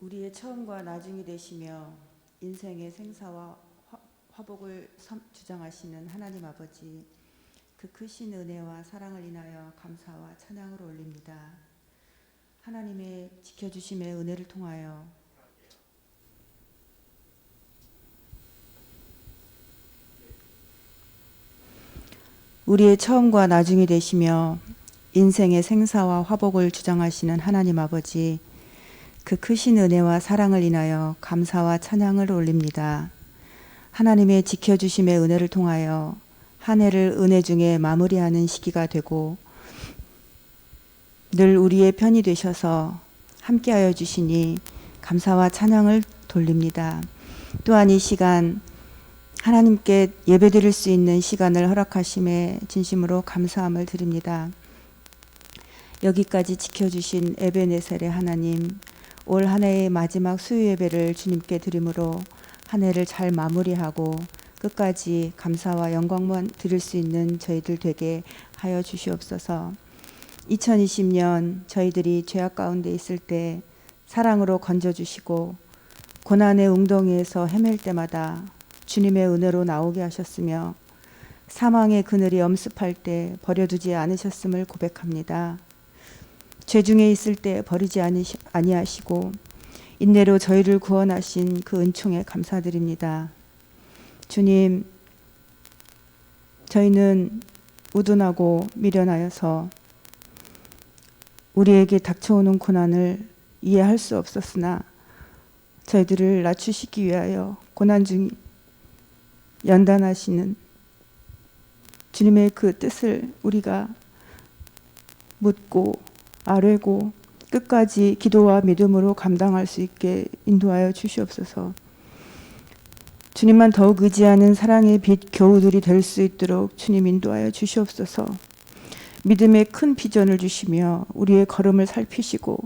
우리의 처음과 나중이 되시며 인생의 생사와 화복을 주장하시는 하나님 아버지, 그 크신 은혜와 사랑을 인하여 감사와 찬양을 올립니다. 하나님의 지켜주심의 은혜를 통하여 우리의 처음과 나중이 되시며 인생의 생사와 화복을 주장하시는 하나님 아버지, 그 크신 은혜와 사랑을 인하여 감사와 찬양을 올립니다. 하나님의 지켜주심의 은혜를 통하여 한 해를 은혜 중에 마무리하는 시기가 되고 늘 우리의 편이 되셔서 함께하여 주시니 감사와 찬양을 돌립니다. 또한 이 시간 하나님께 예배드릴 수 있는 시간을 허락하심에 진심으로 감사함을 드립니다. 여기까지 지켜주신 에베네셀의 하나님, 올 한 해의 마지막 수요 예배를 주님께 드림으로 한 해를 잘 마무리하고 끝까지 감사와 영광만 드릴 수 있는 저희들 되게 하여 주시옵소서. 2020년 저희들이 죄악 가운데 있을 때 사랑으로 건져주시고 고난의 웅덩이에서 헤맬 때마다 주님의 은혜로 나오게 하셨으며 사망의 그늘이 엄습할 때 버려두지 않으셨음을 고백합니다. 죄 중에 있을 때 버리지 아니하시고 인내로 저희를 구원하신 그 은총에 감사드립니다. 주님, 저희는 우둔하고 미련하여서 우리에게 닥쳐오는 고난을 이해할 수 없었으나 저희들을 낮추시기 위하여 고난 중 연단하시는 주님의 그 뜻을 우리가 묻고 아뢰고 끝까지 기도와 믿음으로 감당할 수 있게 인도하여 주시옵소서. 주님만 더욱 의지하는 사랑의 빛 교우들이 될 수 있도록 주님 인도하여 주시옵소서. 믿음의 큰 비전을 주시며 우리의 걸음을 살피시고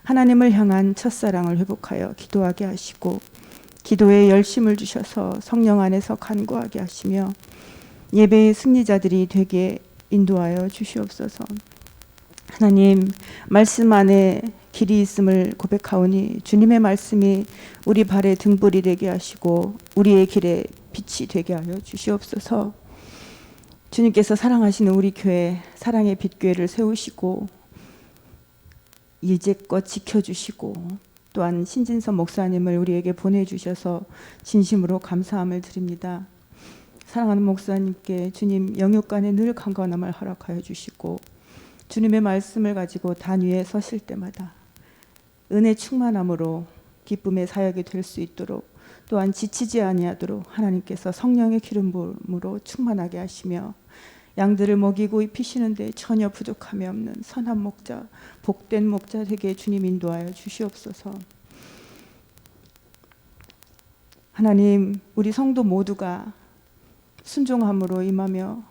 하나님을 향한 첫사랑을 회복하여 기도하게 하시고 기도에 열심을 주셔서 성령 안에서 간구하게 하시며 예배의 승리자들이 되게 인도하여 주시옵소서. 하나님, 말씀 안에 길이 있음을 고백하오니 주님의 말씀이 우리 발의 등불이 되게 하시고 우리의 길에 빛이 되게 하여 주시옵소서. 주님께서 사랑하시는 우리 교회 사랑의 빛교회를 세우시고 이제껏 지켜주시고 또한 신진선 목사님을 우리에게 보내주셔서 진심으로 감사함을 드립니다. 사랑하는 목사님께 주님 영육간에 늘 강건함을 허락하여 주시고 주님의 말씀을 가지고 단 위에 서실 때마다 은혜 충만함으로 기쁨의 사역이 될 수 있도록 또한 지치지 아니하도록 하나님께서 성령의 기름 부음으로 충만하게 하시며 양들을 먹이고 입히시는데 전혀 부족함이 없는 선한 목자, 복된 목자 되게 주님 인도하여 주시옵소서. 하나님, 우리 성도 모두가 순종함으로 임하며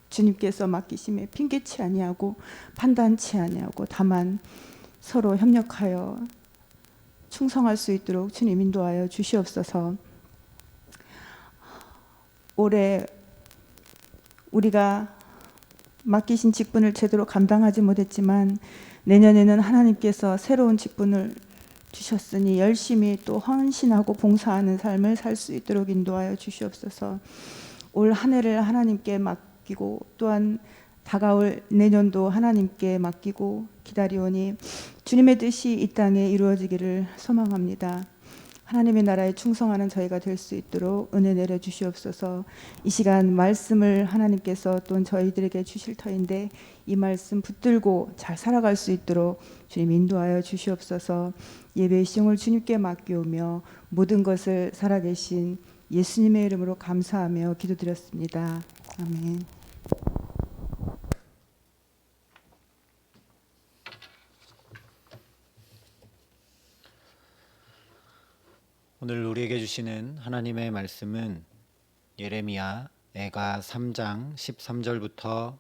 주님께서 맡기심에 핑계치 아니하고 판단치 아니하고 다만 서로 협력하여 충성할 수 있도록 주님 인도하여 주시옵소서. 올해 우리가 맡기신 직분을 제대로 감당하지 못했지만 내년에는 하나님께서 새로운 직분을 주셨으니 열심히 또 헌신하고 봉사하는 삶을 살 수 있도록 인도하여 주시옵소서. 올 한 해를 하나님께 맡기고 또한 다가올 내년도 하나님께 맡기고 기다리오니 주님의 뜻이 이 땅에 이루어지기를 소망합니다. 하나님의 나라에 충성하는 저희가 될 수 있도록 은혜 내려 주시옵소서. 이 시간 말씀을 하나님께서 또 저희들에게 주실 터인데 이 말씀 붙들고 잘 살아갈 수 있도록 주님 인도하여 주시옵소서. 예배의 시종을 주님께 맡기오며 모든 것을 살아계신 예수님의 이름으로 감사하며 기도드렸습니다. 아멘. 오늘 우리에게 주시는 하나님의 말씀은 예레미야 애가 3장 13절부터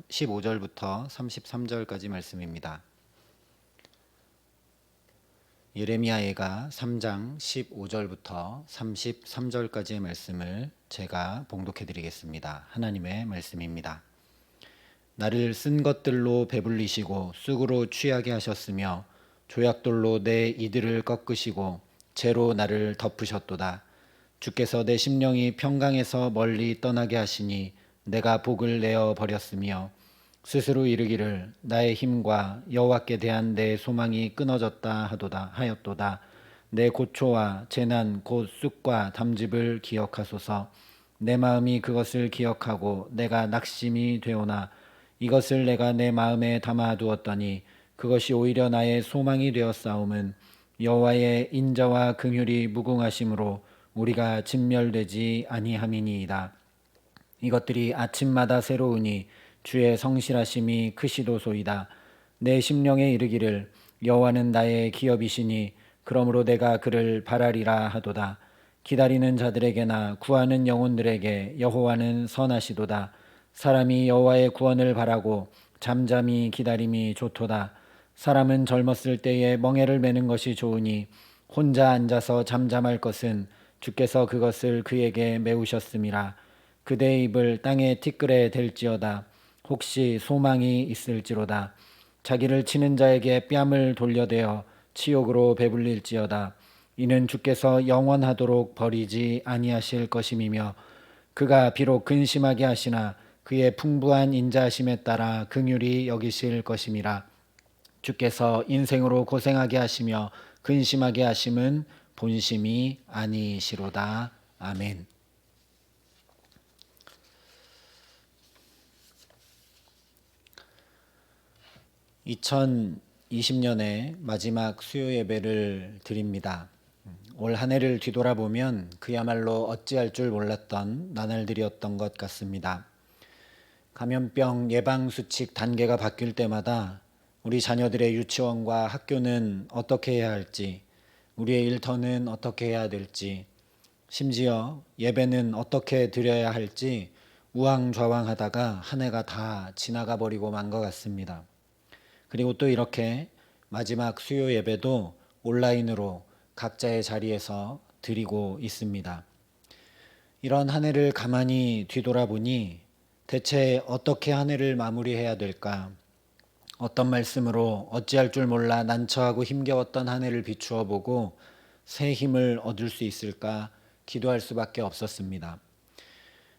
15절부터 33절까지 말씀입니다. 예레미야 애가 3장 15절부터 33절까지의 말씀을 제가 봉독해 드리겠습니다. 하나님의 말씀입니다. 나를 쓴 것들로 배불리시고 쑥으로 취하게 하셨으며 조약돌로 내 이들을 꺾으시고 재로 나를 덮으셨도다. 주께서 내 심령이 평강에서 멀리 떠나게 하시니 내가 복을 내어 버렸으며 스스로 이르기를 나의 힘과 여호와께 대한 내 소망이 끊어졌다 하였도다. 내 고초와 재난 곧 쑥과 담즙을 기억하소서. 내 마음이 그것을 기억하고 내가 낙심이 되오나 이것을 내가 내 마음에 담아두었더니 그것이 오히려 나의 소망이 되었사옴은 여호와의 인자와 긍휼이 무궁하심으로 우리가 진멸되지 아니함이니이다. 이것들이 아침마다 새로우니 주의 성실하심이 크시도소이다. 내 심령에 이르기를 여호와는 나의 기업이시니 그러므로 내가 그를 바라리라 하도다. 기다리는 자들에게나 구하는 영혼들에게 여호와는 선하시도다. 사람이 여호와의 구원을 바라고 잠잠히 기다림이 좋도다. 사람은 젊었을 때에 멍에를 매는 것이 좋으니 혼자 앉아서 잠잠할 것은 주께서 그것을 그에게 메우셨음이라. 그대의 입을 땅에 티끌에 댈지어다. 혹시 소망이 있을지로다. 자기를 치는 자에게 뺨을 돌려대어 치욕으로 배불릴지어다. 이는 주께서 영원하도록 버리지 아니하실 것임이며 그가 비록 근심하게 하시나 그의 풍부한 인자하심에 따라 긍휼히 여기실 것임이라. 주께서 인생으로 고생하게 하시며 근심하게 하심은 본심이 아니시로다. 아멘. (2020년의) 마지막 수요 예배를 드립니다. 올 한 해를 뒤돌아보면 그야말로 어찌할 줄 몰랐던 나날들이었던 것 같습니다. 감염병 예방수칙 단계가 바뀔 때마다 우리 자녀들의 유치원과 학교는 어떻게 해야 할지, 우리의 일터는 어떻게 해야 될지, 심지어 예배는 어떻게 드려야 할지 우왕좌왕하다가 한 해가 다 지나가 버리고 만 것 같습니다. 그리고 또 이렇게 마지막 수요 예배도 온라인으로 각자의 자리에서 드리고 있습니다. 이런 한 해를 가만히 뒤돌아보니 대체 어떻게 한 해를 마무리해야 될까? 어떤 말씀으로 어찌할 줄 몰라 난처하고 힘겨웠던 한 해를 비추어 보고 새 힘을 얻을 수 있을까 기도할 수밖에 없었습니다.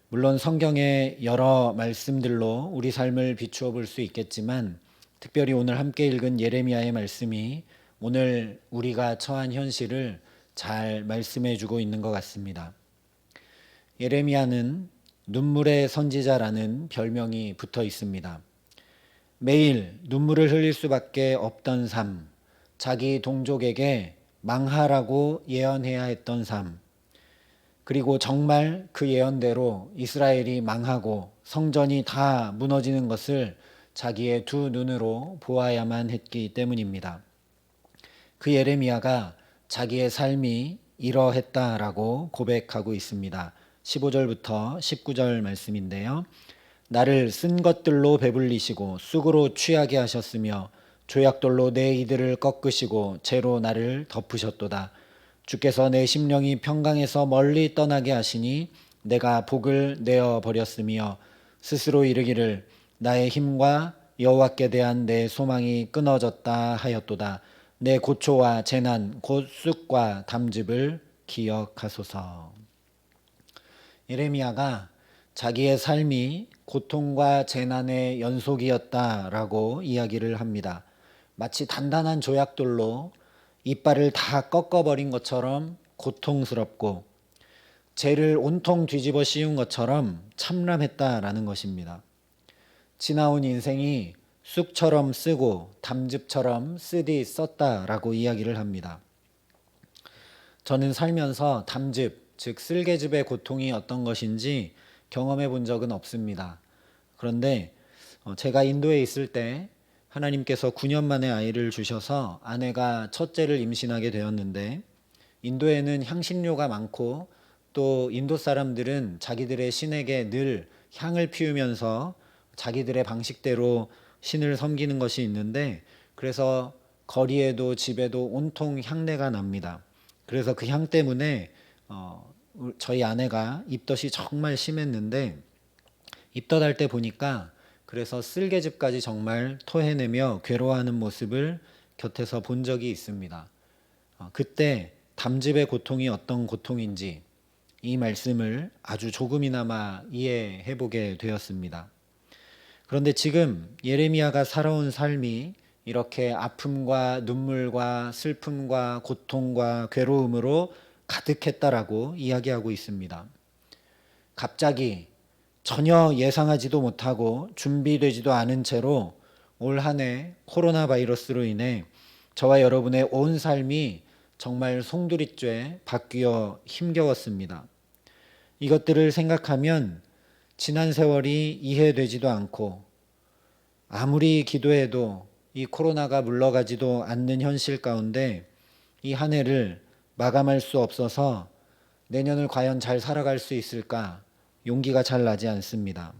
물론 성경의 여러 말씀들로 우리 삶을 비추어 볼 수 있겠지만 특별히 오늘 함께 읽은 예레미야의 말씀이 오늘 우리가 처한 현실을 잘 말씀해 주고 있는 것 같습니다. 예레미야는 눈물의 선지자라는 별명이 붙어 있습니다. 매일 눈물을 흘릴 수밖에 없던 삶, 자기 동족에게 망하라고 예언해야 했던 삶, 그리고 정말 그 예언대로 이스라엘이 망하고 성전이 다 무너지는 것을 자기의 두 눈으로 보아야만 했기 때문입니다. 그 예레미야가 자기의 삶이 이러했다라고 고백하고 있습니다. 15절부터 19절 말씀인데요. 나를 쓴 것들로 배불리시고 쑥으로 취하게 하셨으며 조약돌로 내 이들을 꺾으시고 재로 나를 덮으셨도다. 주께서 내 심령이 평강에서 멀리 떠나게 하시니 내가 복을 내어 버렸으며 스스로 이르기를 나의 힘과 여호와께 대한 내 소망이 끊어졌다 하였도다. 내 고초와 재난 곧 쑥과 담즙을 기억하소서. 예레미야가 자기의 삶이 고통과 재난의 연속이었다라고 이야기를 합니다. 마치 단단한 조약돌로 이빨을 다 꺾어버린 것처럼 고통스럽고 죄를 온통 뒤집어 씌운 것처럼 참람했다라는 것입니다. 지나온 인생이 쑥처럼 쓰고 담즙처럼 쓰디 썼다라고 이야기를 합니다. 저는 살면서 담즙, 즉 쓸개즙의 고통이 어떤 것인지 경험해 본 적은 없습니다. 그런데 제가 인도에 있을 때 하나님께서 9년 만에 아이를 주셔서 아내가 첫째를 임신하게 되었는데 인도에는 향신료가 많고 또 인도 사람들은 자기들의 신에게 늘 향을 피우면서 자기들의 방식대로 신을 섬기는 것이 있는데 그래서 거리에도 집에도 온통 향내가 납니다. 그래서 그 향 때문에 저희 아내가 입덧이 정말 심했는데 입덧할 때 보니까 그래서 쓸개즙까지 정말 토해내며 괴로워하는 모습을 곁에서 본 적이 있습니다. 그때 담즙의 고통이 어떤 고통인지 이 말씀을 아주 조금이나마 이해해 보게 되었습니다. 그런데 지금 예레미야가 살아온 삶이 이렇게 아픔과 눈물과 슬픔과 고통과 괴로움으로 가득했다라고 이야기하고 있습니다. 갑자기 전혀 예상하지도 못하고 준비되지도 않은 채로 올 한 해 코로나 바이러스로 인해 저와 여러분의 온 삶이 정말 송두리째 바뀌어 힘겨웠습니다. 이것들을 생각하면 지난 세월이 이해되지도 않고 아무리 기도해도 이 코로나가 물러가지도 않는 현실 가운데 이 한 해를 마감할 수 없어서 내년을 과연 잘 살아갈 수 있을까 용기가 잘 나지 않습니다.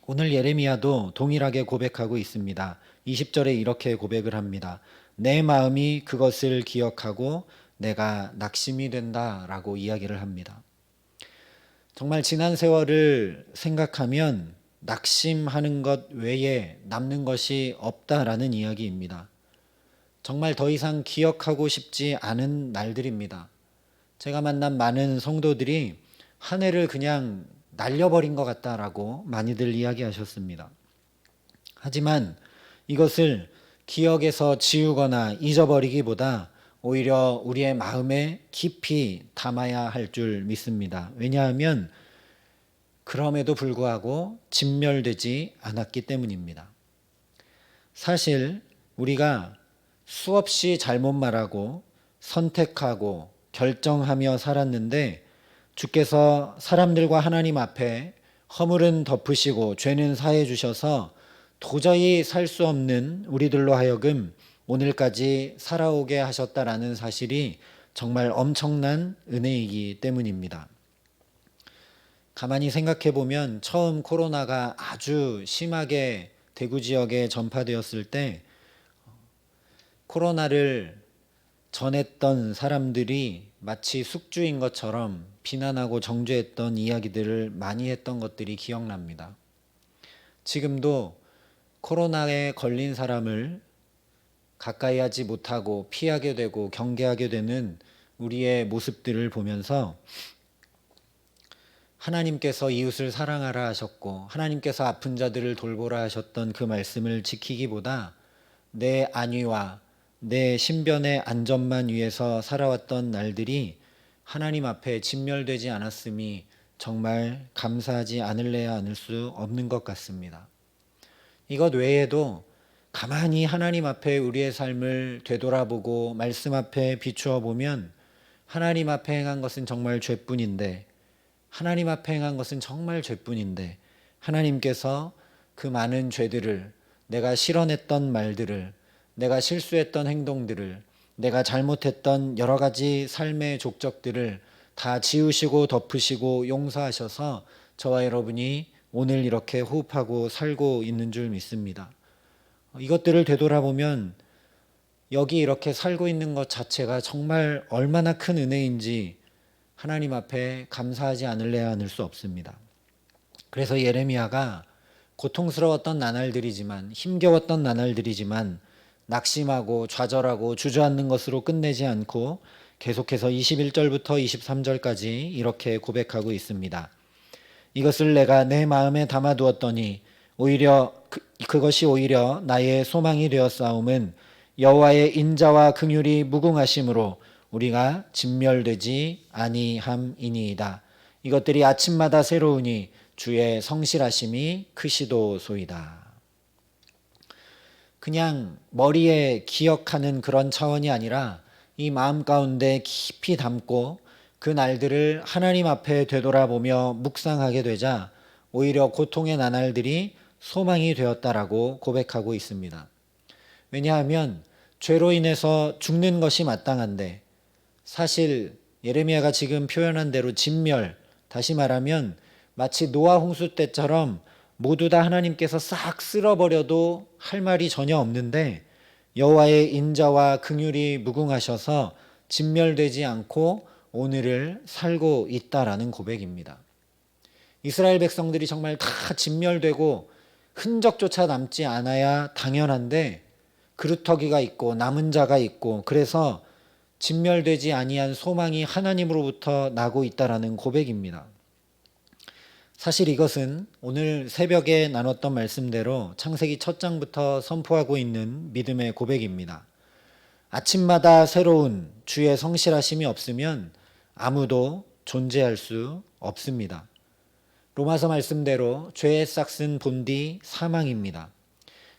오늘 예레미야도 동일하게 고백하고 있습니다. 20절에 이렇게 고백을 합니다. 내 마음이 그것을 기억하고 내가 낙심이 된다라고 이야기를 합니다. 정말 지난 세월을 생각하면 낙심하는 것 외에 남는 것이 없다라는 이야기입니다. 정말 더 이상 기억하고 싶지 않은 날들입니다. 제가 만난 많은 성도들이 한 해를 그냥 날려버린 것 같다라고 많이들 이야기하셨습니다. 하지만 이것을 기억에서 지우거나 잊어버리기보다 오히려 우리의 마음에 깊이 담아야 할 줄 믿습니다. 왜냐하면 그럼에도 불구하고 진멸되지 않았기 때문입니다. 사실 우리가 수없이 잘못 말하고 선택하고 결정하며 살았는데 주께서 사람들과 하나님 앞에 허물은 덮으시고 죄는 사해 주셔서 도저히 살 수 없는 우리들로 하여금 오늘까지 살아오게 하셨다라는 사실이 정말 엄청난 은혜이기 때문입니다. 가만히 생각해 보면 처음 코로나가 아주 심하게 대구 지역에 전파되었을 때 코로나를 전했던 사람들이 마치 숙주인 것처럼 비난하고 정죄했던 이야기들을 많이 했던 것들이 기억납니다. 지금도 코로나에 걸린 사람을 가까이 하지 못하고 피하게 되고 경계하게 되는 우리의 모습들을 보면서 하나님께서 이웃을 사랑하라 하셨고 하나님께서 아픈 자들을 돌보라 하셨던 그 말씀을 지키기보다 내 안위와 내 신변의 안전만 위해서 살아왔던 날들이 하나님 앞에 진멸되지 않았음이 정말 감사하지 않을래야 않을 수 없는 것 같습니다. 이것 외에도 가만히 하나님 앞에 우리의 삶을 되돌아보고 말씀 앞에 비추어 보면 하나님 앞에 행한 것은 정말 죄뿐인데 하나님 앞에 행한 것은 정말 죄뿐인데 하나님께서 그 많은 죄들을 내가 실언했던 말들을 내가 실수했던 행동들을 내가 잘못했던 여러 가지 삶의 족적들을 다 지우시고 덮으시고 용서하셔서 저와 여러분이 오늘 이렇게 호흡하고 살고 있는 줄 믿습니다. 이것들을 되돌아보면 여기 이렇게 살고 있는 것 자체가 정말 얼마나 큰 은혜인지 하나님 앞에 감사하지 않을래야 않을 수 없습니다. 그래서 예레미야가 고통스러웠던 나날들이지만 힘겨웠던 나날들이지만 낙심하고 좌절하고 주저앉는 것으로 끝내지 않고 계속해서 21절부터 23절까지 이렇게 고백하고 있습니다. 이것을 내가 내 마음에 담아두었더니 오히려 그것이 오히려 나의 소망이 되었사옴은 여호와의 인자와 긍휼이 무궁하심으로 우리가 진멸되지 아니함이니이다. 이것들이 아침마다 새로우니 주의 성실하심이 크시도소이다. 그냥 머리에 기억하는 그런 차원이 아니라 이 마음 가운데 깊이 담고 그 날들을 하나님 앞에 되돌아보며 묵상하게 되자 오히려 고통의 나날들이 소망이 되었다라고 고백하고 있습니다. 왜냐하면 죄로 인해서 죽는 것이 마땅한데 사실 예레미야가 지금 표현한 대로 진멸, 다시 말하면 마치 노아 홍수 때처럼 모두 다 하나님께서 싹 쓸어버려도 할 말이 전혀 없는데 여호와의 인자와 긍휼이 무궁하셔서 진멸되지 않고 오늘을 살고 있다라는 고백입니다. 이스라엘 백성들이 정말 다 진멸되고 흔적조차 남지 않아야 당연한데 그루터기가 있고 남은 자가 있고 그래서 진멸되지 아니한 소망이 하나님으로부터 나고 있다라는 고백입니다. 사실 이것은 오늘 새벽에 나눴던 말씀대로 창세기 첫 장부터 선포하고 있는 믿음의 고백입니다. 아침마다 새로운 주의 성실하심이 없으면 아무도 존재할 수 없습니다. 로마서 말씀대로 죄의 싹슨 본디 사망입니다.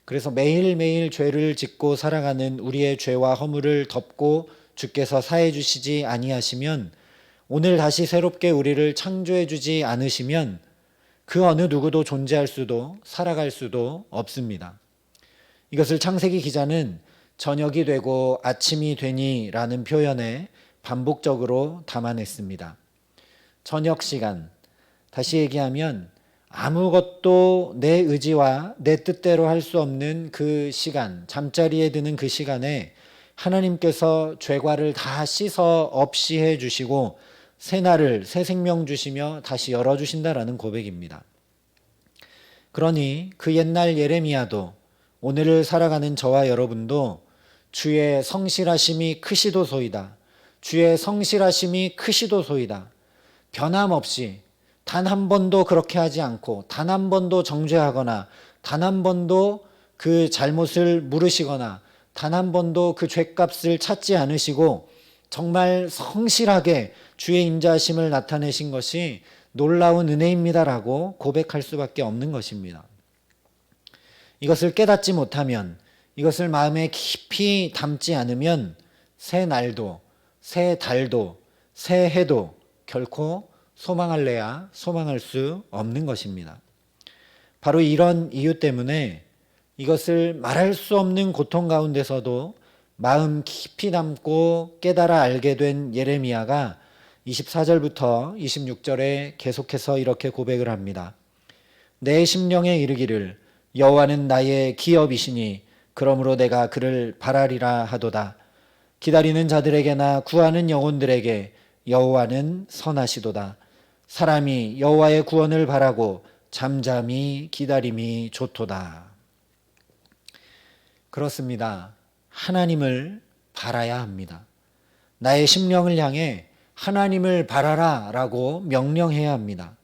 그래서 매일매일 죄를 짓고 살아가는 우리의 죄와 허물을 덮고 주께서 사해 주시지 아니하시면, 오늘 다시 새롭게 우리를 창조해 주지 않으시면 그 어느 누구도 존재할 수도 살아갈 수도 없습니다. 이것을 창세기 기자는 저녁이 되고 아침이 되니 라는 표현에 반복적으로 담아냈습니다. 저녁 시간, 다시 얘기하면 아무것도 내 의지와 내 뜻대로 할 수 없는 그 시간, 잠자리에 드는 그 시간에 하나님께서 죄과를 다 씻어 없이 해 주시고 새날을 새 생명 주시며 다시 열어주신다라는 고백입니다. 그러니 그 옛날 예레미야도 오늘을 살아가는 저와 여러분도 주의 성실하심이 크시도소이다. 주의 성실하심이 크시도소이다. 변함없이 단 한 번도 그렇게 하지 않고 단 한 번도 정죄하거나 단 한 번도 그 잘못을 물으시거나 단 한 번도 그 죄값을 찾지 않으시고 정말 성실하게 주의 인자하심을 나타내신 것이 놀라운 은혜입니다라고 고백할 수밖에 없는 것입니다. 이것을 깨닫지 못하면, 이것을 마음에 깊이 담지 않으면 새 날도, 새 달도, 새 해도 결코 소망할래야 소망할 수 없는 것입니다. 바로 이런 이유 때문에 이것을 말할 수 없는 고통 가운데서도 마음 깊이 담고 깨달아 알게 된 예레미야가 24절부터 26절에 계속해서 이렇게 고백을 합니다. 내 심령에 이르기를 여호와는 나의 기업이시니 그러므로 내가 그를 바라리라 하도다. 기다리는 자들에게나 구하는 영혼들에게 여호와는 선하시도다. 사람이 여호와의 구원을 바라고 잠잠히 기다림이 좋도다. 그렇습니다. 하나님을 바라야 합니다. 나의 심령을 향해 하나님을 바라라 라고 명령해야 합니다.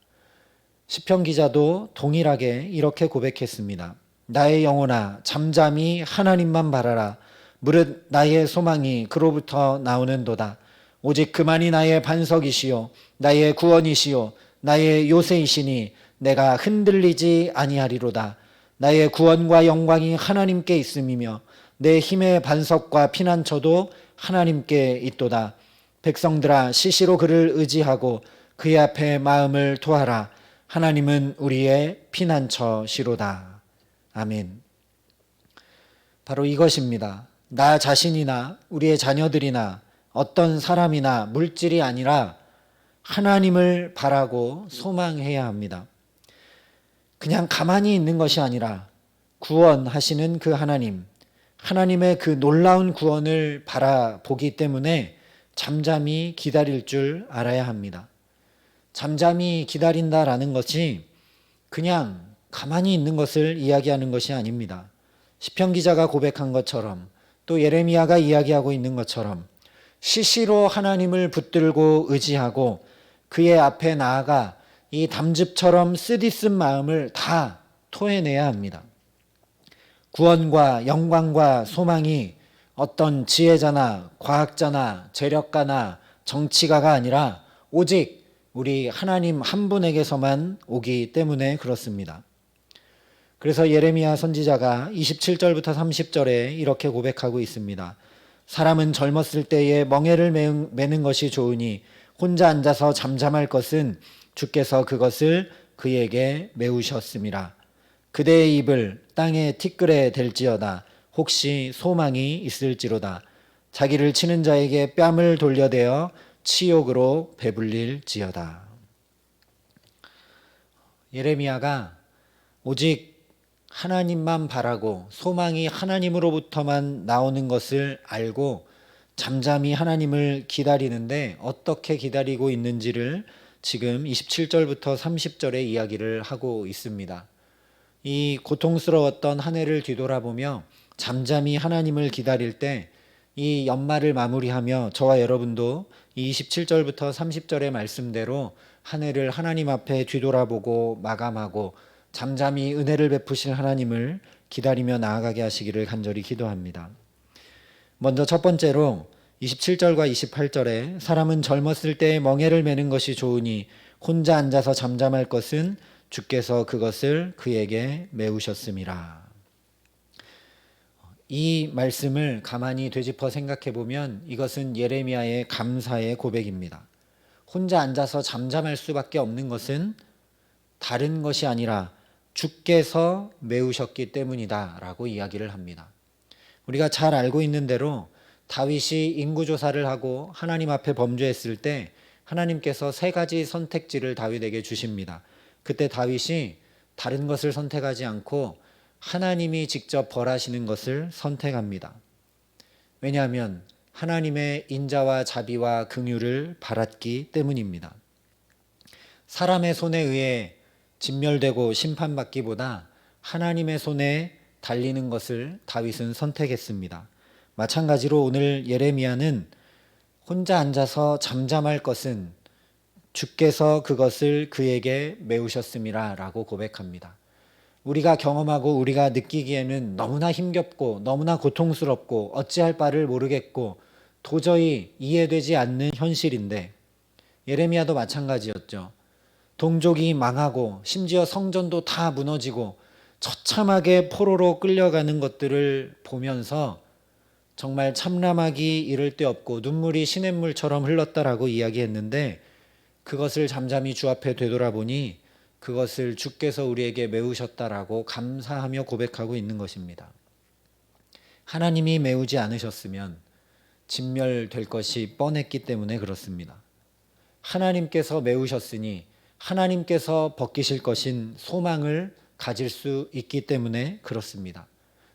시편 기자도 동일하게 이렇게 고백했습니다. 나의 영혼아 잠잠히 하나님만 바라라. 무릇 나의 소망이 그로부터 나오는도다. 오직 그만이 나의 반석이시요 나의 구원이시요 나의 요새이시니 내가 흔들리지 아니하리로다. 나의 구원과 영광이 하나님께 있음이며 내 힘의 반석과 피난처도 하나님께 있도다. 백성들아 시시로 그를 의지하고 그의 앞에 마음을 토하라. 하나님은 우리의 피난처시로다. 아멘. 바로 이것입니다. 나 자신이나 우리의 자녀들이나 어떤 사람이나 물질이 아니라 하나님을 바라고 소망해야 합니다. 그냥 가만히 있는 것이 아니라 구원하시는 그 하나님, 하나님의 그 놀라운 구원을 바라보기 때문에 잠잠히 기다릴 줄 알아야 합니다. 잠잠히 기다린다라는 것이 그냥 가만히 있는 것을 이야기하는 것이 아닙니다. 시편 기자가 고백한 것처럼 또 예레미야가 이야기하고 있는 것처럼 시시로 하나님을 붙들고 의지하고 그의 앞에 나아가 이 담즙처럼 쓰디쓴 마음을 다 토해내야 합니다. 구원과 영광과 소망이 어떤 지혜자나 과학자나 재력가나 정치가가 아니라 오직 우리 하나님 한 분에게서만 오기 때문에 그렇습니다. 그래서 예레미야 선지자가 27절부터 30절에 이렇게 고백하고 있습니다. 사람은 젊었을 때에 멍에를 매는 것이 좋으니 혼자 앉아서 잠잠할 것은 주께서 그것을 그에게 메우셨음이라. 그대의 입을 땅에 티끌에 댈지어다. 혹시 소망이 있을지로다. 자기를 치는 자에게 뺨을 돌려대어 치욕으로 배불릴지어다. 예레미야가 오직 하나님만 바라고 소망이 하나님으로부터만 나오는 것을 알고 잠잠히 하나님을 기다리는데 어떻게 기다리고 있는지를 지금 27절부터 30절의 이야기를 하고 있습니다. 이 고통스러웠던 한 해를 뒤돌아보며 잠잠히 하나님을 기다릴 때 이 연말을 마무리하며 저와 여러분도 이 27절부터 30절의 말씀대로 한 해를 하나님 앞에 뒤돌아보고 마감하고 잠잠히 은혜를 베푸실 하나님을 기다리며 나아가게 하시기를 간절히 기도합니다. 먼저 첫 번째로 27절과 28절에 사람은 젊었을 때에 멍에를 매는 것이 좋으니 혼자 앉아서 잠잠할 것은 주께서 그것을 그에게 메우셨음이라. 이 말씀을 가만히 되짚어 생각해 보면 이것은 예레미야의 감사의 고백입니다. 혼자 앉아서 잠잠할 수밖에 없는 것은 다른 것이 아니라 주께서 메우셨기 때문이다 라고 이야기를 합니다. 우리가 잘 알고 있는 대로 다윗이 인구조사를 하고 하나님 앞에 범죄했을 때 하나님께서 세 가지 선택지를 다윗에게 주십니다. 그때 다윗이 다른 것을 선택하지 않고 하나님이 직접 벌하시는 것을 선택합니다. 왜냐하면 하나님의 인자와 자비와 긍휼을 바랐기 때문입니다. 사람의 손에 의해 진멸되고 심판받기보다 하나님의 손에 달리는 것을 다윗은 선택했습니다. 마찬가지로 오늘 예레미야는 혼자 앉아서 잠잠할 것은 주께서 그것을 그에게 메우셨음이라 라고 고백합니다. 우리가 경험하고 우리가 느끼기에는 너무나 힘겹고 너무나 고통스럽고 어찌할 바를 모르겠고 도저히 이해되지 않는 현실인데 예레미야도 마찬가지였죠. 동족이 망하고 심지어 성전도 다 무너지고 처참하게 포로로 끌려가는 것들을 보면서 정말 참람하기 이를 데 없고 눈물이 시냇물처럼 흘렀다라고 이야기했는데 그것을 잠잠히 주 앞에 되돌아보니 그것을 주께서 우리에게 메우셨다라고 감사하며 고백하고 있는 것입니다. 하나님이 메우지 않으셨으면 진멸될 것이 뻔했기 때문에 그렇습니다. 하나님께서 메우셨으니 하나님께서 벗기실 것인 소망을 가질 수 있기 때문에 그렇습니다.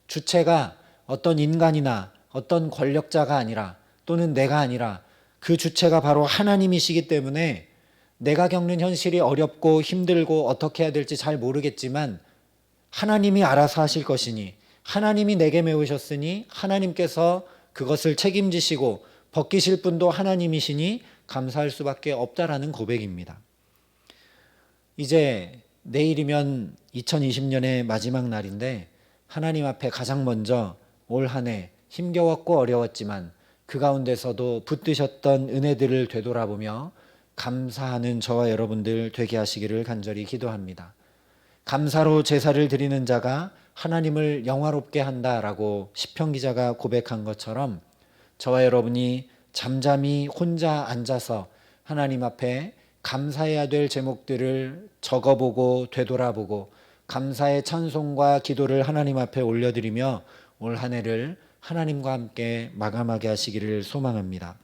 주체가 어떤 인간이나 어떤 권력자가 아니라 또는 내가 아니라 그 주체가 바로 하나님이시기 때문에 내가 겪는 현실이 어렵고 힘들고 어떻게 해야 될지 잘 모르겠지만 하나님이 알아서 하실 것이니 하나님이 내게 메우셨으니 하나님께서 그것을 책임지시고 벗기실 분도 하나님이시니 감사할 수밖에 없다라는 고백입니다. 이제 내일이면 2020년의 마지막 날인데 하나님 앞에 가장 먼저 올 한 해 힘겨웠고 어려웠지만 그 가운데서도 붙드셨던 은혜들을 되돌아보며 감사하는 저와 여러분들 되게 하시기를 간절히 기도합니다. 감사로 제사를 드리는 자가 하나님을 영화롭게 한다라고 시편 기자가 고백한 것처럼 저와 여러분이 잠잠히 혼자 앉아서 하나님 앞에 감사해야 될 제목들을 적어보고 되돌아보고 감사의 찬송과 기도를 하나님 앞에 올려드리며 올 한 해를 하나님과 함께 마감하게 하시기를 소망합니다.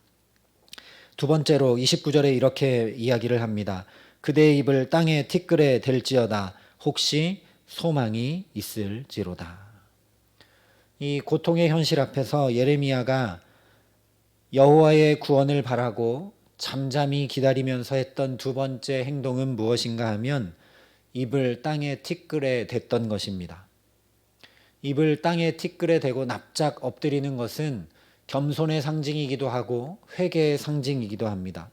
두 번째로 29절에 이렇게 이야기를 합니다. 그대의 입을 땅에 티끌에 댈지어다 혹시 소망이 있을지로다. 이 고통의 현실 앞에서 예레미야가 여호와의 구원을 바라고 잠잠히 기다리면서 했던 두 번째 행동은 무엇인가 하면 입을 땅에 티끌에 댔던 것입니다. 입을 땅에 티끌에 대고 납작 엎드리는 것은 겸손의 상징이기도 하고 회개의 상징이기도 합니다.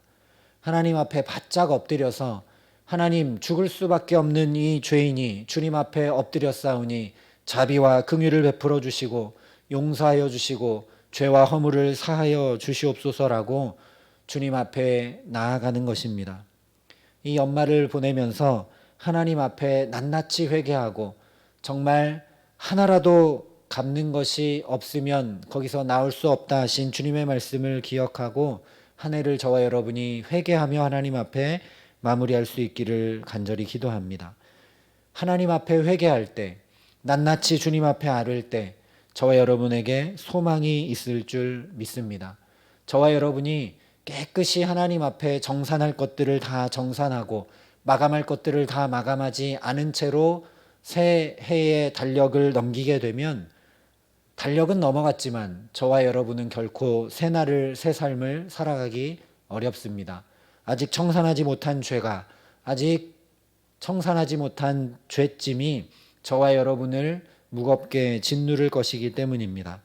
하나님 앞에 바짝 엎드려서 하나님 죽을 수밖에 없는 이 죄인이 주님 앞에 엎드렸사오니 자비와 긍휼을 베풀어 주시고 용서하여 주시고 죄와 허물을 사하여 주시옵소서라고 주님 앞에 나아가는 것입니다. 이 연말을 보내면서 하나님 앞에 낱낱이 회개하고 정말 하나라도 갚는 것이 없으면 거기서 나올 수 없다 하신 주님의 말씀을 기억하고 한 해를 저와 여러분이 회개하며 하나님 앞에 마무리할 수 있기를 간절히 기도합니다. 하나님 앞에 회개할 때, 낱낱이 주님 앞에 아를 때 저와 여러분에게 소망이 있을 줄 믿습니다. 저와 여러분이 깨끗이 하나님 앞에 정산할 것들을 다 정산하고 마감할 것들을 다 마감하지 않은 채로 새 해의 달력을 넘기게 되면 달력은 넘어갔지만 저와 여러분은 결코 새 날을 새 삶을 살아가기 어렵습니다. 아직 청산하지 못한 죄가 아직 청산하지 못한 죄짐이 저와 여러분을 무겁게 짓누를 것이기 때문입니다.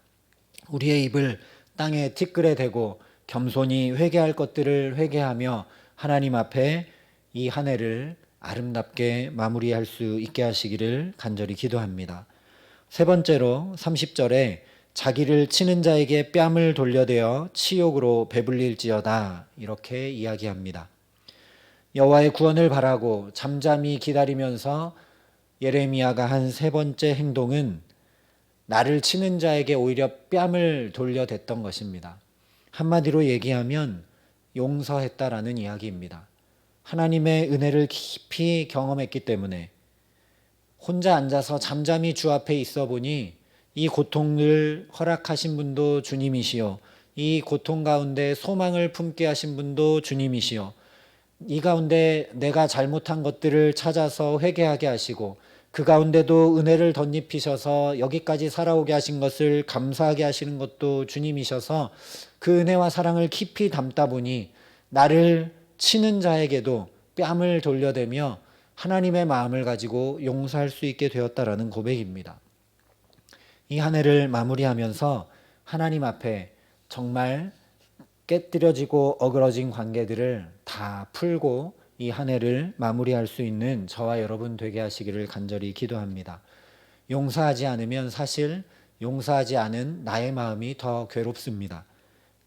우리의 입을 땅에 티끌에 대고 겸손히 회개할 것들을 회개하며 하나님 앞에 이 한 해를 아름답게 마무리할 수 있게 하시기를 간절히 기도합니다. 세 번째로 30절에 자기를 치는 자에게 뺨을 돌려대어 치욕으로 배불릴지어다 이렇게 이야기합니다. 여호와의 구원을 바라고 잠잠히 기다리면서 예레미야가 한 세 번째 행동은 나를 치는 자에게 오히려 뺨을 돌려댔던 것입니다. 한마디로 얘기하면 용서했다라는 이야기입니다. 하나님의 은혜를 깊이 경험했기 때문에 혼자 앉아서 잠잠히 주 앞에 있어 보니 이 고통을 허락하신 분도 주님이시요, 이 고통 가운데 소망을 품게 하신 분도 주님이시요, 이 가운데 내가 잘못한 것들을 찾아서 회개하게 하시고 그 가운데도 은혜를 덧입히셔서 여기까지 살아오게 하신 것을 감사하게 하시는 것도 주님이셔서 그 은혜와 사랑을 깊이 담다 보니 나를 치는 자에게도 뺨을 돌려대며 하나님의 마음을 가지고 용서할 수 있게 되었다라는 고백입니다. 이 한 해를 마무리하면서 하나님 앞에 정말 깨뜨려지고 어그러진 관계들을 다 풀고 이 한 해를 마무리할 수 있는 저와 여러분 되게 하시기를 간절히 기도합니다. 용서하지 않으면 사실 용서하지 않은 나의 마음이 더 괴롭습니다.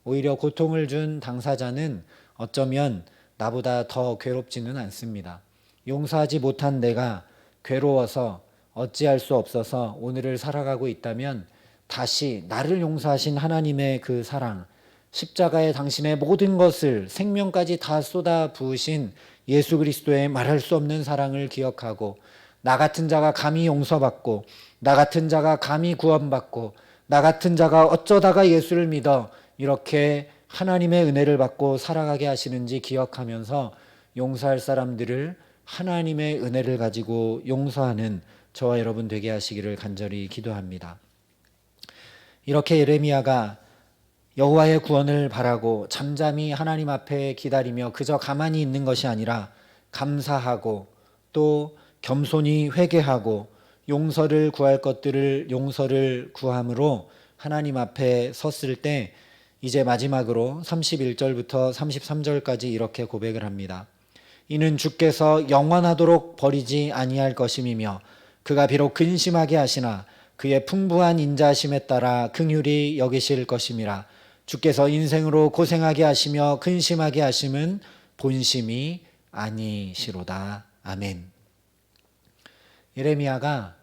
오히려 고통을 준 당사자는 어쩌면 나보다 더 괴롭지는 않습니다. 용서하지 못한 내가 괴로워서 어찌할 수 없어서 오늘을 살아가고 있다면 다시 나를 용서하신 하나님의 그 사랑, 십자가에 당신의 모든 것을 생명까지 다 쏟아 부으신 예수 그리스도의 말할 수 없는 사랑을 기억하고 나 같은 자가 감히 용서받고 나 같은 자가 감히 구원받고 나 같은 자가 어쩌다가 예수를 믿어 이렇게 하나님의 은혜를 받고 살아가게 하시는지 기억하면서 용서할 사람들을 하나님의 은혜를 가지고 용서하는 저와 여러분 되게 하시기를 간절히 기도합니다. 이렇게 예레미야가 여호와의 구원을 바라고 잠잠히 하나님 앞에 기다리며 그저 가만히 있는 것이 아니라 감사하고 또 겸손히 회개하고 용서를 구할 것들을 용서를 구함으로 하나님 앞에 섰을 때 이제 마지막으로 31절부터 33절까지 이렇게 고백을 합니다. 이는 주께서 영원하도록 버리지 아니할 것임이며 그가 비록 근심하게 하시나 그의 풍부한 인자하심에 따라 긍휼히 여기실 것임이라. 주께서 인생으로 고생하게 하시며 근심하게 하심은 본심이 아니시로다. 아멘. 예레미야가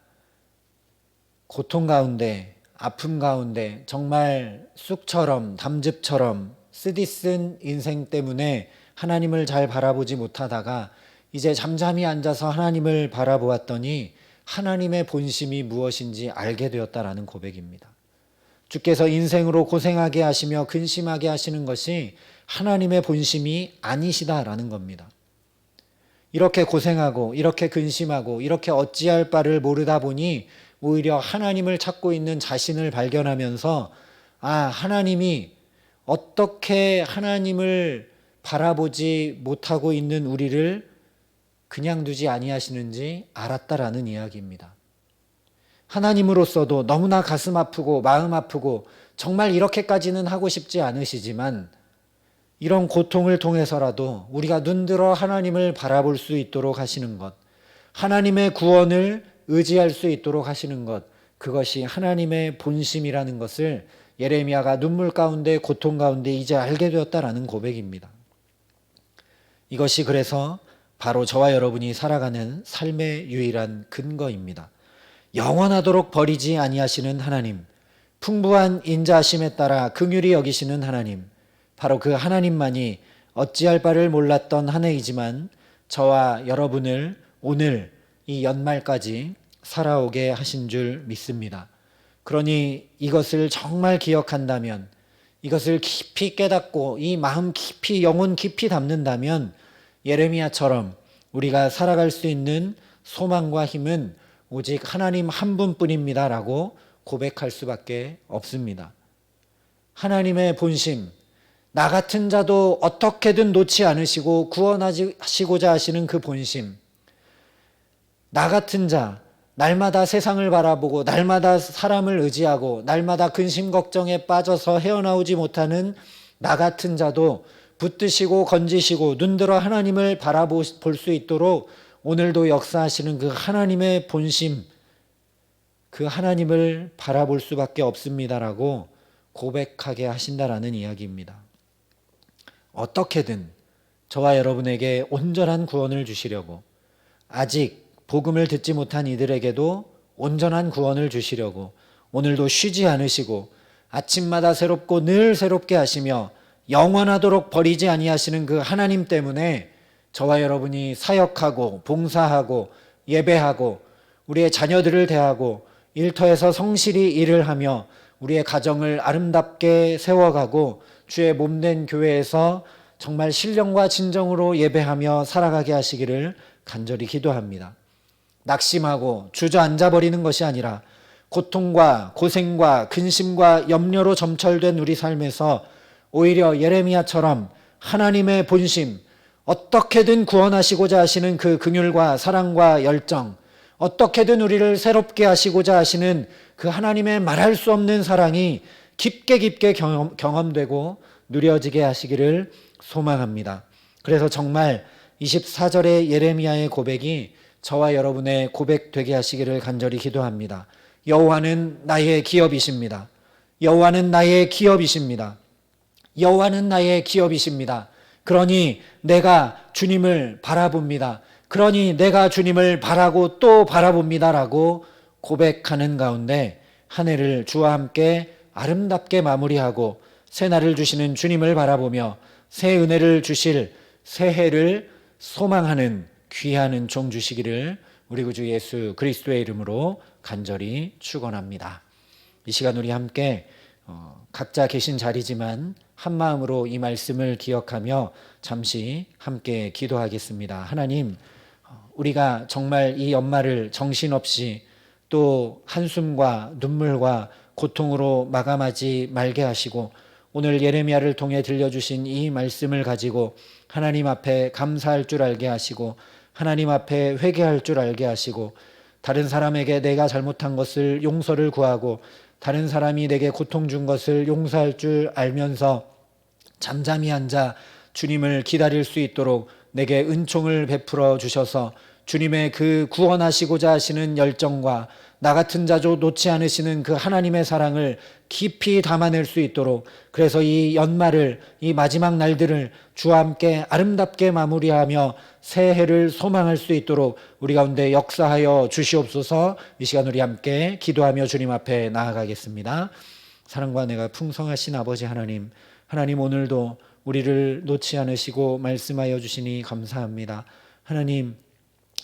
고통 가운데 아픔 가운데 정말 쑥처럼 담즙처럼 쓰디쓴 인생 때문에 하나님을 잘 바라보지 못하다가 이제 잠잠히 앉아서 하나님을 바라보았더니 하나님의 본심이 무엇인지 알게 되었다라는 고백입니다. 주께서 인생으로 고생하게 하시며 근심하게 하시는 것이 하나님의 본심이 아니시다라는 겁니다. 이렇게 고생하고 이렇게 근심하고 이렇게 어찌할 바를 모르다 보니 오히려 하나님을 찾고 있는 자신을 발견하면서 하나님이 어떻게 하나님을 바라보지 못하고 있는 우리를 그냥 두지 아니하시는지 알았다라는 이야기입니다. 하나님으로서도 너무나 가슴 아프고 마음 아프고 정말 이렇게까지는 하고 싶지 않으시지만 이런 고통을 통해서라도 우리가 눈들어 하나님을 바라볼 수 있도록 하시는 것, 하나님의 구원을 의지할 수 있도록 하시는 것, 그것이 하나님의 본심이라는 것을 예레미야가 눈물 가운데 고통 가운데 이제 알게 되었다라는 고백입니다. 이것이 그래서 바로 저와 여러분이 살아가는 삶의 유일한 근거입니다. 영원하도록 버리지 아니하시는 하나님, 풍부한 인자하심에 따라 긍휼히 여기시는 하나님, 바로 그 하나님만이 어찌할 바를 몰랐던 한 해이지만 저와 여러분을 오늘 이 연말까지 살아오게 하신 줄 믿습니다. 그러니 이것을 정말 기억한다면, 이것을 깊이 깨닫고 이 마음 깊이 영혼 깊이 담는다면 예레미야처럼 우리가 살아갈 수 있는 소망과 힘은 오직 하나님 한 분뿐입니다 라고 고백할 수밖에 없습니다. 하나님의 본심, 나 같은 자도 어떻게든 놓지 않으시고 구원하시고자 하시는 그 본심, 나 같은 자, 날마다 세상을 바라보고 날마다 사람을 의지하고 날마다 근심 걱정에 빠져서 헤어나오지 못하는 나 같은 자도 붙드시고 건지시고 눈들어 하나님을 바라볼 수 있도록 오늘도 역사하시는 그 하나님의 본심, 그 하나님을 바라볼 수밖에 없습니다라고 고백하게 하신다라는 이야기입니다. 어떻게든 저와 여러분에게 온전한 구원을 주시려고, 아직 복음을 듣지 못한 이들에게도 온전한 구원을 주시려고 오늘도 쉬지 않으시고 아침마다 새롭고 늘 새롭게 하시며 영원하도록 버리지 아니하시는 그 하나님 때문에 저와 여러분이 사역하고 봉사하고 예배하고 우리의 자녀들을 대하고 일터에서 성실히 일을 하며 우리의 가정을 아름답게 세워가고 주의 몸된 교회에서 정말 신령과 진정으로 예배하며 살아가게 하시기를 간절히 기도합니다. 낙심하고 주저앉아 버리는 것이 아니라 고통과 고생과 근심과 염려로 점철된 우리 삶에서 오히려 예레미야처럼 하나님의 본심, 어떻게든 구원하시고자 하시는 그 긍휼과 사랑과 열정, 어떻게든 우리를 새롭게 하시고자 하시는 그 하나님의 말할 수 없는 사랑이 깊게 경험되고 누려지게 하시기를 소망합니다. 그래서 정말 24절의 예레미야의 고백이 저와 여러분의 고백 되게 하시기를 간절히 기도합니다. 여호와는 나의 기업이십니다. 여호와는 나의 기업이십니다. 여호와는 나의 기업이십니다. 그러니 내가 주님을 바라봅니다. 그러니 내가 주님을 바라고 또 바라봅니다라고 고백하는 가운데 한 해를 주와 함께 아름답게 마무리하고 새날을 주시는 주님을 바라보며 새 은혜를 주실 새해를 소망하는 귀하는 종 주시기를 우리 구주 예수 그리스도의 이름으로 간절히 축원합니다. 이 시간 우리 함께 각자 계신 자리지만 한 마음으로 이 말씀을 기억하며 잠시 함께 기도하겠습니다. 하나님, 우리가 정말 이 연말을 정신없이 또 한숨과 눈물과 고통으로 마감하지 말게 하시고 오늘 예레미야를 통해 들려주신 이 말씀을 가지고 하나님 앞에 감사할 줄 알게 하시고 하나님 앞에 회개할 줄 알게 하시고 다른 사람에게 내가 잘못한 것을 용서를 구하고 다른 사람이 내게 고통 준 것을 용서할 줄 알면서 잠잠히 앉아 주님을 기다릴 수 있도록 내게 은총을 베풀어 주셔서 주님의 그 구원하시고자 하시는 열정과 나 같은 자조 놓지 않으시는 그 하나님의 사랑을 깊이 담아낼 수 있도록, 그래서 이 연말을, 이 마지막 날들을 주와 함께 아름답게 마무리하며 새해를 소망할 수 있도록 우리 가운데 역사하여 주시옵소서. 이 시간 우리 함께 기도하며 주님 앞에 나아가겠습니다. 사랑과 내가 풍성하신 아버지 하나님, 하나님 오늘도 우리를 놓지 않으시고 말씀하여 주시니 감사합니다. 하나님,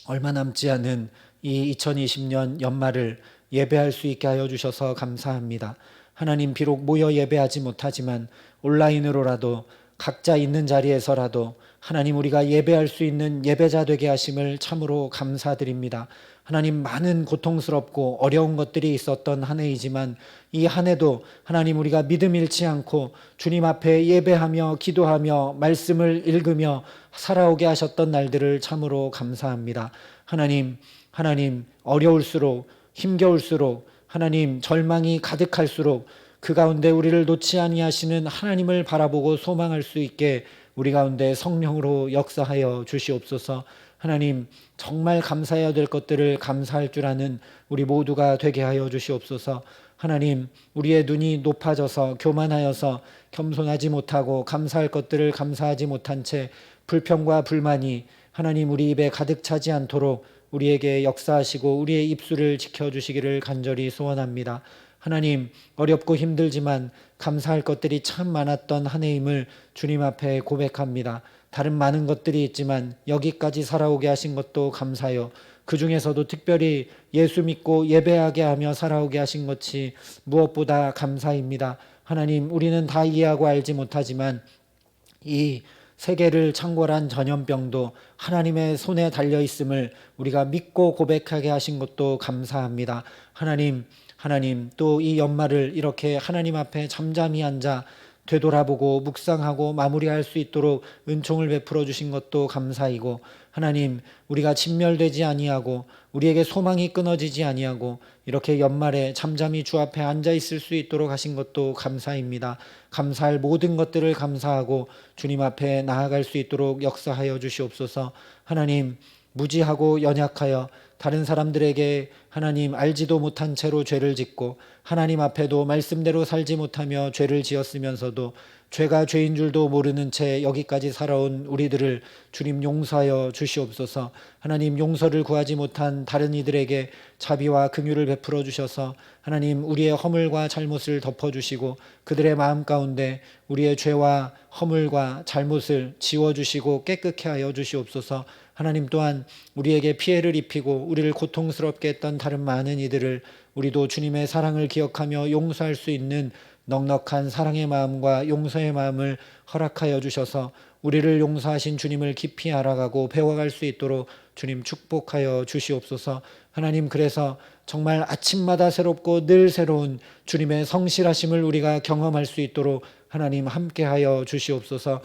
얼마 남지 않은 이 2020년 연말을 예배할 수 있게 하여 주셔서 감사합니다. 하나님, 비록 모여 예배하지 못하지만 온라인으로라도 각자 있는 자리에서라도 하나님 우리가 예배할 수 있는 예배자 되게 하심을 참으로 감사드립니다. 하나님, 많은 고통스럽고 어려운 것들이 있었던 한 해이지만 이 한 해도 하나님 우리가 믿음 잃지 않고 주님 앞에 예배하며 기도하며 말씀을 읽으며 살아오게 하셨던 날들을 참으로 감사합니다. 하나님 어려울수록 힘겨울수록 하나님 절망이 가득할수록 그 가운데 우리를 놓지 아니하시는 하나님을 바라보고 소망할 수 있게 우리 가운데 성령으로 역사하여 주시옵소서. 하나님, 정말 감사해야 될 것들을 감사할 줄 아는 우리 모두가 되게 하여 주시옵소서. 하나님, 우리의 눈이 높아져서 교만하여서 겸손하지 못하고 감사할 것들을 감사하지 못한 채 불평과 불만이 하나님 우리 입에 가득 차지 않도록 우리에게 역사하시고 우리의 입술을 지켜주시기를 간절히 소원합니다. 하나님, 어렵고 힘들지만 감사할 것들이 참 많았던 한 해임을 주님 앞에 고백합니다. 다른 많은 것들이 있지만 여기까지 살아오게 하신 것도 감사요. 그 중에서도 특별히 예수 믿고 예배하게 하며 살아오게 하신 것이 무엇보다 감사입니다. 하나님, 우리는 다 이해하고 알지 못하지만 이 세계를 창궐한 전염병도 하나님의 손에 달려 있음을 우리가 믿고 고백하게 하신 것도 감사합니다. 하나님, 또 이 연말을 이렇게 하나님 앞에 잠잠히 앉아 되돌아보고 묵상하고 마무리할 수 있도록 은총을 베풀어 주신 것도 감사이고, 하나님, 우리가 진멸되지 아니하고 우리에게 소망이 끊어지지 아니하고 이렇게 연말에 잠잠히 주 앞에 앉아 있을 수 있도록 하신 것도 감사입니다. 감사할 모든 것들을 감사하고 주님 앞에 나아갈 수 있도록 역사하여 주시옵소서. 하나님, 무지하고 연약하여 다른 사람들에게 하나님 알지도 못한 채로 죄를 짓고 하나님 앞에도 말씀대로 살지 못하며 죄를 지었으면서도 죄가 죄인 줄도 모르는 채 여기까지 살아온 우리들을 주님 용서하여 주시옵소서. 하나님, 용서를 구하지 못한 다른 이들에게 자비와 긍휼을 베풀어 주셔서 하나님, 우리의 허물과 잘못을 덮어주시고 그들의 마음 가운데 우리의 죄와 허물과 잘못을 지워주시고 깨끗게 하여 주시옵소서. 하나님, 또한 우리에게 피해를 입히고 우리를 고통스럽게 했던 다른 많은 이들을 우리도 주님의 사랑을 기억하며 용서할 수 있는 넉넉한 사랑의 마음과 용서의 마음을 허락하여 주셔서 우리를 용서하신 주님을 깊이 알아가고 배워갈 수 있도록 주님 축복하여 주시옵소서. 하나님, 그래서 정말 아침마다 새롭고 늘 새로운 주님의 성실하심을 우리가 경험할 수 있도록 하나님 함께하여 주시옵소서.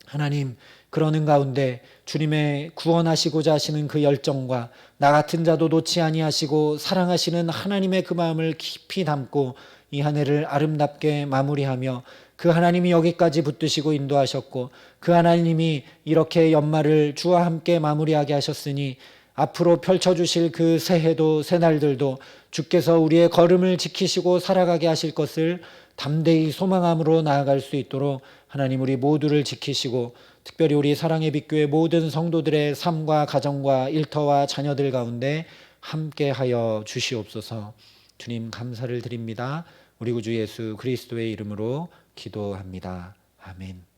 하나님, 그러는 가운데 주님의 구원하시고자 하시는 그 열정과 나 같은 자도 놓지 아니하시고 사랑하시는 하나님의 그 마음을 깊이 담고 이 한 해를 아름답게 마무리하며 그 하나님이 여기까지 붙드시고 인도하셨고 그 하나님이 이렇게 연말을 주와 함께 마무리하게 하셨으니 앞으로 펼쳐주실 그 새해도 새날들도 주께서 우리의 걸음을 지키시고 살아가게 하실 것을 담대히 소망함으로 나아갈 수 있도록 하나님, 우리 모두를 지키시고 특별히 우리 사랑의 빛교회 모든 성도들의 삶과 가정과 일터와 자녀들 가운데 함께하여 주시옵소서. 주님, 감사를 드립니다. 우리 구주 예수 그리스도의 이름으로 기도합니다. 아멘.